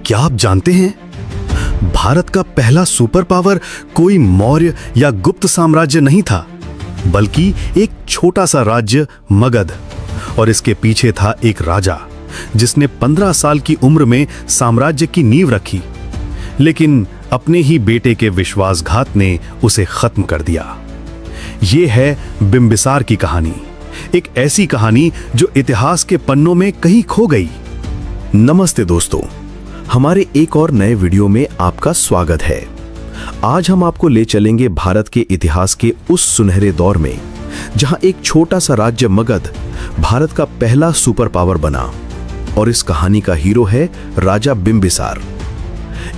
क्या आप जानते हैं, भारत का पहला सुपर पावर कोई मौर्य या गुप्त साम्राज्य नहीं था, बल्कि एक छोटा सा राज्य मगध। और इसके पीछे था एक राजा जिसने 15 साल की उम्र में साम्राज्य की नींव रखी, लेकिन अपने ही बेटे के विश्वासघात ने उसे खत्म कर दिया। ये है बिंबिसार की कहानी, एक ऐसी कहानी जो इतिहास के पन्नों में कहीं खो गई। नमस्ते दोस्तों, हमारे एक और नए वीडियो में आपका स्वागत है। आज हम आपको ले चलेंगे भारत के इतिहास के उस सुनहरे दौर में जहां एक छोटा सा राज्य मगध भारत का पहला सुपर पावर बना। और इस कहानी का हीरो है राजा बिंबिसार,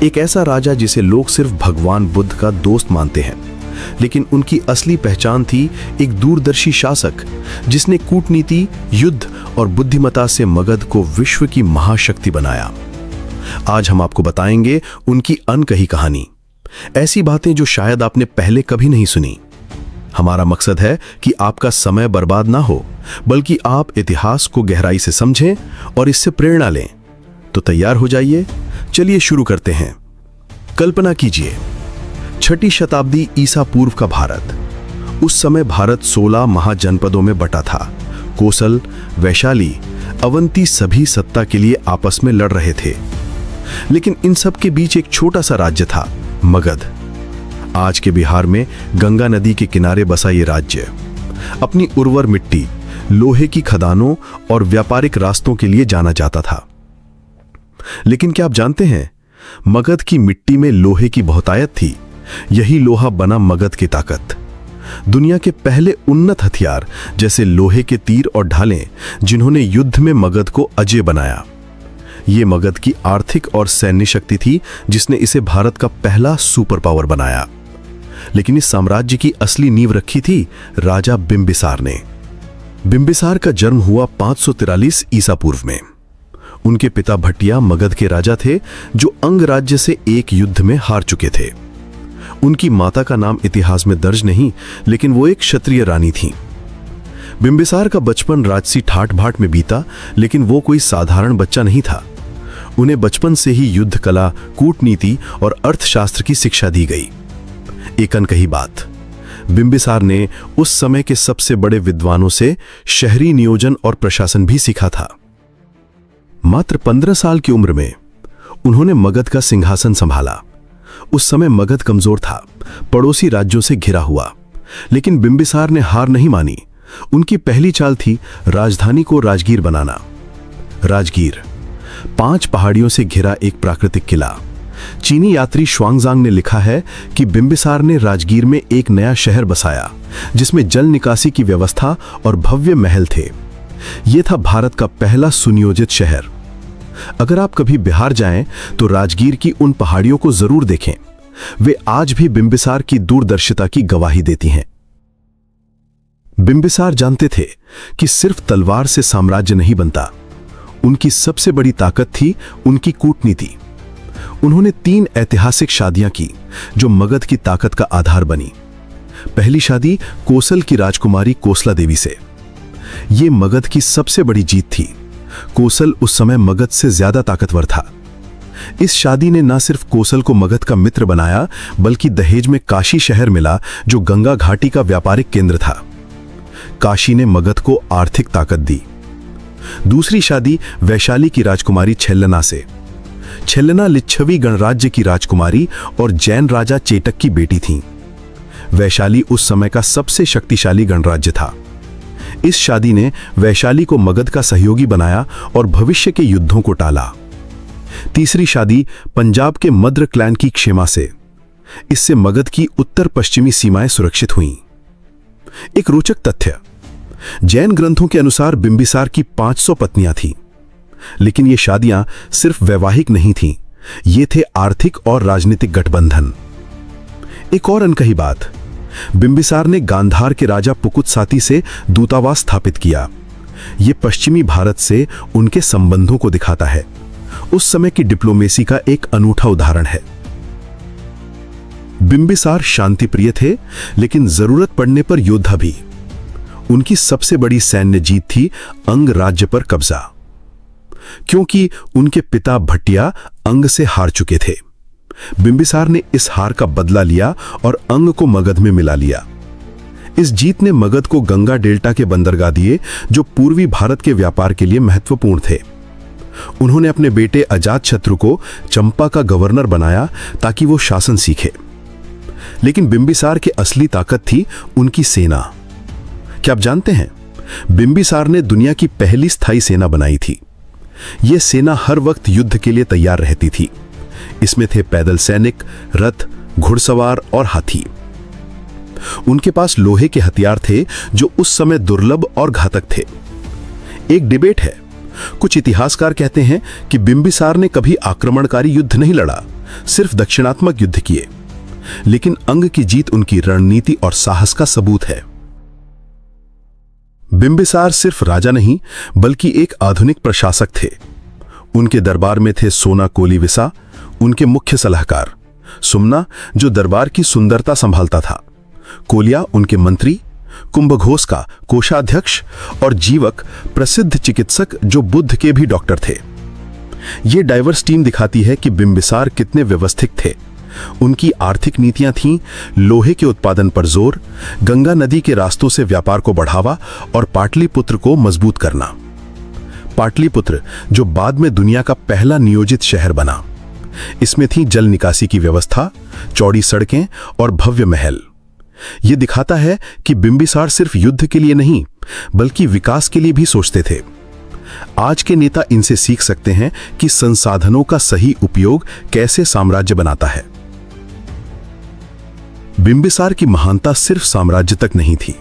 एक ऐसा राजा जिसे लोग सिर्फ भगवान बुद्ध का दोस्त मानते हैं, लेकिन उनकी असली पहचान थी एक दूरदर्शी शासक जिसने कूटनीति, युद्ध और बुद्धिमत्ता से मगध को विश्व की महाशक्ति बनाया। आज हम आपको बताएंगे उनकी अनकही कहानी, ऐसी बातें जो शायद आपने पहले कभी नहीं सुनी। हमारा मकसद है कि आपका समय बर्बाद ना हो, बल्कि आप इतिहास को गहराई से समझें और इससे प्रेरणा लें। तो तैयार हो जाइए, चलिए शुरू करते हैं। कल्पना कीजिए, 6ठी शताब्दी ईसा पूर्व का भारत। उस समय भारत 16 महाजनपदों में बटा था। कोसल, वैशाली, अवंती सभी सत्ता के लिए आपस में लड़ रहे थे, लेकिन इन सब के बीच एक छोटा सा राज्य था, मगध। आज के बिहार में गंगा नदी के किनारे बसा ये राज्य अपनी उर्वर मिट्टी, लोहे की खदानों और व्यापारिक रास्तों के लिए जाना जाता था। लेकिन क्या आप जानते हैं, मगध की मिट्टी में लोहे की बहुतायत थी। यही लोहा बना मगध की ताकत। दुनिया के पहले उन्नत हथियार जैसे लोहे के तीर और ढालें, जिन्होंने युद्ध में मगध को अजेय बनाया। ये मगध की आर्थिक और सैन्य शक्ति थी जिसने इसे भारत का पहला सुपर पावर बनाया। लेकिन इस साम्राज्य की असली नींव रखी थी राजा बिंबिसार ने। बिंबिसार का जन्म हुआ 543 ईसा पूर्व में। उनके पिता भट्टिया मगध के राजा थे जो अंग राज्य से एक युद्ध में हार चुके थे। उनकी माता का नाम इतिहास में दर्ज नहीं, लेकिन वो एक क्षत्रिय रानी थी। बिंबिसार का बचपन राजसी ठाट बाट में बीता, लेकिन वो कोई साधारण बच्चा नहीं था। उन्हें बचपन से ही युद्ध कला, कूटनीति और अर्थशास्त्र की शिक्षा दी गई। एक अनकही बात, बिंबिसार ने उस समय के सबसे बड़े विद्वानों से शहरी नियोजन और प्रशासन भी सीखा था। मात्र 15 साल की उम्र में उन्होंने मगध का सिंहासन संभाला। उस समय मगध कमजोर था, पड़ोसी राज्यों से घिरा हुआ, लेकिन बिंबिसार ने हार नहीं मानी। उनकी पहली चाल थी राजधानी को राजगीर बनाना। राजगीर 5 पहाड़ियों से घिरा एक प्राकृतिक किला। चीनी यात्री श्वांगजांग ने लिखा है कि बिंबिसार ने राजगीर में एक नया शहर बसाया जिसमें जल निकासी की व्यवस्था और भव्य महल थे। यह था भारत का पहला सुनियोजित शहर। अगर आप कभी बिहार जाएं तो राजगीर की उन पहाड़ियों को जरूर देखें। वे आज भी बिंबिसार की दूरदर्शिता की गवाही देती हैं। बिंबिसार जानते थे कि सिर्फ तलवार से साम्राज्य नहीं बनता। उनकी सबसे बड़ी ताकत थी उनकी कूटनीति। उन्होंने 3 ऐतिहासिक शादियां की जो मगध की ताकत का आधार बनी। पहली शादी कोसल की राजकुमारी कोसला देवी से। यह मगध की सबसे बड़ी जीत थी। कोसल उस समय मगध से ज्यादा ताकतवर था। इस शादी ने न सिर्फ कोसल को मगध का मित्र बनाया, बल्कि दहेज में काशी शहर मिला जो गंगा घाटी का व्यापारिक केंद्र था। काशी ने मगध को आर्थिक ताकत दी। दूसरी शादी वैशाली की राजकुमारी छेल्लना से। छेल्लना लिच्छवी गणराज्य की राजकुमारी और जैन राजा चेटक की बेटी थी। वैशाली उस समय का सबसे शक्तिशाली गणराज्य था। इस शादी ने वैशाली को मगध का सहयोगी बनाया और भविष्य के युद्धों को टाला। तीसरी शादी पंजाब के मद्र क्लैन की क्षेमा से। इससे मगध की उत्तर पश्चिमी सीमाएं सुरक्षित हुईं। एक रोचक तथ्य, जैन ग्रंथों के अनुसार बिंबिसार की 500 पत्नियां थीं, लेकिन ये शादियां सिर्फ वैवाहिक नहीं थीं, ये थे आर्थिक और राजनीतिक गठबंधन। एक और अनकही बात, बिंबिसार ने गांधार के राजा पुकुतसाती से दूतावास स्थापित किया। यह पश्चिमी भारत से उनके संबंधों को दिखाता है। उस समय की डिप्लोमेसी का एक अनूठा उदाहरण है। बिंबिसार शांतिप्रिय थे, लेकिन जरूरत पड़ने पर योद्धा भी। उनकी सबसे बड़ी सैन्य जीत थी अंग राज्य पर कब्जा। क्योंकि उनके पिता भट्टिया अंग से हार चुके थे। बिंबिसार ने इस हार का बदला लिया और अंग को मगध में मिला लिया। इस जीत ने मगध को गंगा डेल्टा के बंदरगाह दिए, जो पूर्वी भारत के व्यापार के लिए महत्वपूर्ण थे। उन्होंने अपने बेटे अजातशत्रु को चंपा का गवर्नर बनाया ताकि वो शासन सीखे। लेकिन बिंबिसार की असली ताकत थी उनकी सेना। क्या आप जानते हैं, बिंबिसार ने दुनिया की पहली स्थायी सेना बनाई थी। यह सेना हर वक्त युद्ध के लिए तैयार रहती थी। इसमें थे पैदल सैनिक, रथ, घुड़सवार और हाथी। उनके पास लोहे के हथियार थे जो उस समय दुर्लभ और घातक थे। एक डिबेट है, कुछ इतिहासकार कहते हैं कि बिंबिसार ने कभी आक्रमणकारी युद्ध नहीं लड़ा, सिर्फ दक्षिणात्मक युद्ध किए। लेकिन अंग की जीत उनकी रणनीति और साहस का सबूत है। बिंबिसार सिर्फ राजा नहीं बल्कि एक आधुनिक प्रशासक थे। उनके दरबार में थे सोना कोलीविसा, उनके मुख्य सलाहकार, सुमना जो दरबार की सुंदरता संभालता था, कोलिया उनके मंत्री, कुंभघोष का कोषाध्यक्ष और जीवक प्रसिद्ध चिकित्सक जो बुद्ध के भी डॉक्टर थे। यह डाइवर्स टीम दिखाती है कि बिंबिसार कितने व्यवस्थित थे। उनकी आर्थिक नीतियां थीं लोहे के उत्पादन पर जोर, गंगा नदी के रास्तों से व्यापार को बढ़ावा और पाटलिपुत्र को मजबूत करना। पाटलिपुत्र जो बाद में दुनिया का पहला नियोजित शहर बना। इसमें थी जल निकासी की व्यवस्था, चौड़ी सड़कें और भव्य महल। यह दिखाता है कि बिंबिसार सिर्फ युद्ध के लिए नहीं बल्कि विकास के लिए भी सोचते थे। आज के नेता इनसे सीख सकते हैं कि संसाधनों का सही उपयोग कैसे साम्राज्य बनाता है। बिंबिसार की महानता सिर्फ साम्राज्य तक नहीं थी।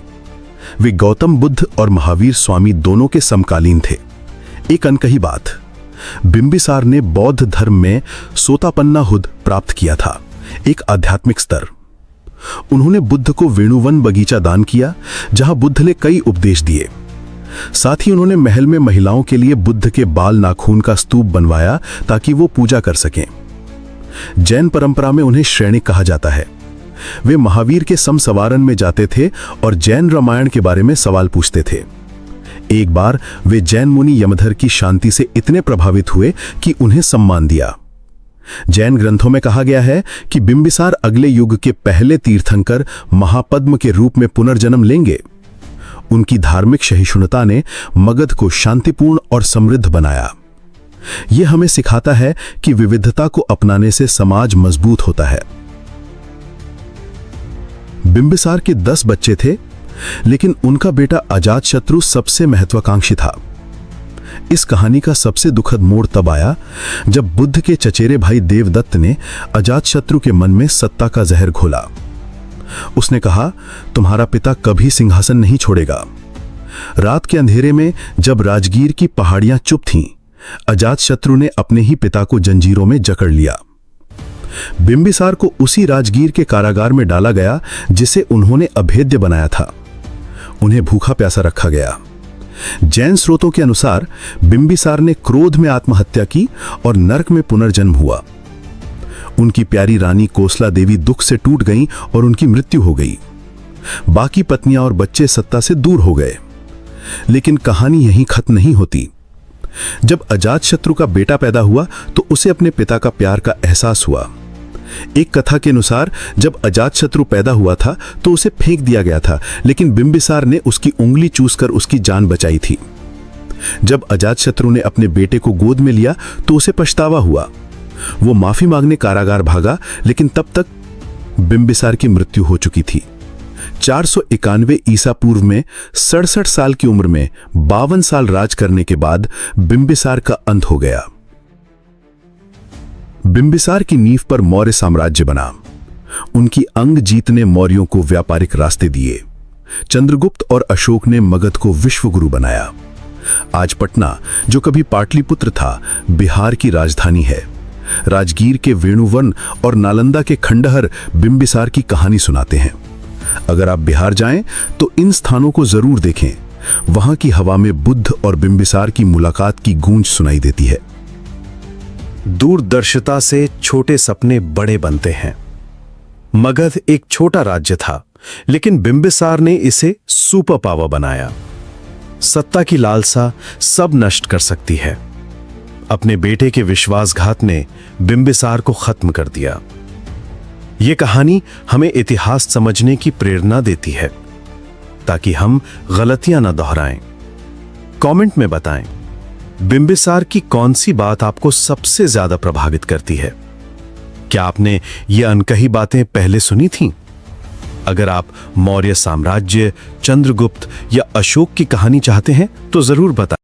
वे गौतम बुद्ध और महावीर स्वामी दोनों के समकालीन थे। एक अनकही बात, बिंबिसार ने बौद्ध धर्म में सोतापन्नाहुद प्राप्त किया था, एक आध्यात्मिक स्तर। उन्होंने बुद्ध को वेणुवन बगीचा दान किया जहां बुद्ध ने कई उपदेश दिए। साथ ही उन्होंने महल में महिलाओं के लिए बुद्ध के बाल नाखून का स्तूप बनवाया ताकि वो पूजा कर सकें। जैन परंपरा में उन्हें श्रेणिक कहा जाता है। वे महावीर के समसवारन में जाते थे और जैन रामायण के बारे में सवाल पूछते थे। एक बार वे जैन मुनि यमधर की शांति से इतने प्रभावित हुए कि उन्हें सम्मान दिया। जैन ग्रंथों में कहा गया है कि बिंबिसार अगले युग के पहले तीर्थंकर महापद्म के रूप में पुनर्जन्म लेंगे। उनकी धार्मिक सहिष्णुता ने मगध को शांतिपूर्ण और समृद्ध बनाया। यह हमें सिखाता है कि विविधता को अपनाने से समाज मजबूत होता है। बिंबिसार के 10 बच्चे थे, लेकिन उनका बेटा अजातशत्रु सबसे महत्वाकांक्षी था। इस कहानी का सबसे दुखद मोड़ तब आया जब बुद्ध के चचेरे भाई देवदत्त ने अजातशत्रु के मन में सत्ता का जहर घोला। उसने कहा, तुम्हारा पिता कभी सिंहासन नहीं छोड़ेगा। रात के अंधेरे में जब राजगीर की पहाड़ियां चुप थीं, अजातशत्रु ने अपने ही पिता को जंजीरों में जकड़ लिया। बिंबिसार को उसी राजगीर के कारागार में डाला गया जिसे उन्होंने अभेद्य बनाया था। उन्हें भूखा प्यासा रखा गया। जैन स्रोतों के अनुसार बिंबिसार ने क्रोध में आत्महत्या की और नरक में पुनर्जन्म हुआ। उनकी प्यारी रानी कोसला देवी दुख से टूट गईं और उनकी मृत्यु हो गई। बाकी पत्नियां और बच्चे सत्ता से दूर हो गए। लेकिन कहानी यहीं खत्म नहीं होती। जब अजातशत्रु का बेटा पैदा हुआ तो उसे अपने पिता का प्यार का एहसास हुआ। एक कथा के अनुसार जब अजातशत्रु पैदा हुआ था तो उसे फेंक दिया गया था, लेकिन बिंबिसार ने उसकी उंगली चूसकर उसकी जान बचाई थी। जब अजातशत्रु ने अपने बेटे को गोद में लिया तो उसे पछतावा हुआ। वो माफी मांगने कारागार भागा, लेकिन तब तक बिंबिसार की मृत्यु हो चुकी थी। 491 ईसा पूर्व में 67 साल की उम्र में 52 साल राज करने के बाद बिंबिसार का अंत हो गया। बिंबिसार की नींव पर मौर्य साम्राज्य बना। उनकी अंग जीत ने मौर्यों को व्यापारिक रास्ते दिए। चंद्रगुप्त और अशोक ने मगध को विश्व गुरु बनाया। आज पटना, जो कभी पाटलिपुत्र था, बिहार की राजधानी है। राजगीर के वेणुवन और नालंदा के खंडहर बिंबिसार की कहानी सुनाते हैं। अगर आप बिहार जाएं तो इन स्थानों को जरूर देखें। वहां की हवा में बुद्ध और बिंबिसार की मुलाकात की गूंज सुनाई देती है। दूरदर्शिता से छोटे सपने बड़े बनते हैं। मगध एक छोटा राज्य था, लेकिन बिंबिसार ने इसे सुपर पावर बनाया। सत्ता की लालसा सब नष्ट कर सकती है, अपने बेटे के विश्वासघात ने बिंबिसार को खत्म कर दिया। ये कहानी हमें इतिहास समझने की प्रेरणा देती है ताकि हम गलतियां न दोहराएं। कमेंट में बताएं, बिंबिसार की कौन सी बात आपको सबसे ज्यादा प्रभावित करती है? क्या आपने ये अनकही बातें पहले सुनी थीं? अगर आप मौर्य साम्राज्य, चंद्रगुप्त या अशोक की कहानी चाहते हैं तो जरूर बताएं।